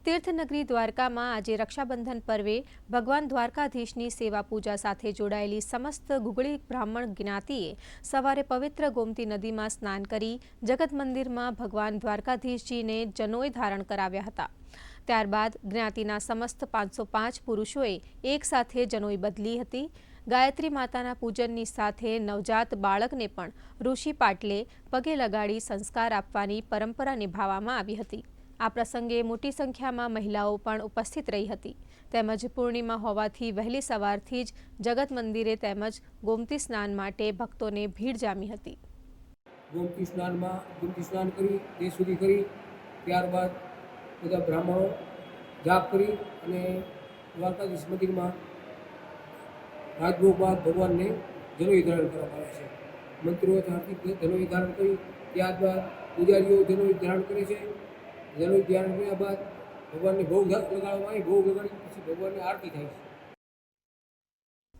તીર્થનગરી દ્વારકામાં આજે રક્ષાબંધન પર્વે ભગવાન દ્વારકાધીશની સેવા પૂજા સાથે જોડાયેલી સમસ્ત ગુગળી બ્રાહ્મણ જ્ઞાતિએ સવારે પવિત્ર ગોમતી નદીમાં સ્નાન કરી જગત મંદિરમાં ભગવાન દ્વારકાધીશજીને જનોઈ ધારણ કરાવ્યા હતા। ત્યારબાદ જ્ઞાતિના સમસ્ત 505 પુરુષોએ એકસાથે જનોઈ બદલી હતી। ગાયત્રી માતાના પૂજનની સાથે નવજાત બાળકને પણ ઋષિ પાટલે પગે લગાડી સંસ્કાર આપવાની પરંપરા નિભાવવામાં આવી હતી। આ પ્રસંગે મોટી સંખ્યામાં મહિલાઓ પણ ઉપસ્થિત રહી હતી। તેમજ પૂર્ણિમા હોવાથી વહેલી સવારથી જ જગત મંદિરે તેમજ ગોમતી સ્નાન માટે ભક્તોને ભીડ જામી હતી। ગોમતી સ્નાન કરી તે સુધી કરી ત્યારબાદ બધા બ્રાહ્મણો જાપ કરી અને દ્વારકાધીશ મંદિરમાં રાજભોગ બાદ ભગવાનને જનોઈ ધારણ કરવામાં આવે છે। મંત્રીઓ ત્યાંથી જનોઈ ધારણ કરી ત્યારબાદ પૂજારીઓ જનોઈ ધારણ કરે છે। જનોઈ ધારણ કર્યા બાદ ભગવાનને ભોગ લગાડવામાં આવે, ભોગ લગાડી પછી ભગવાનની આરતી થાય છે।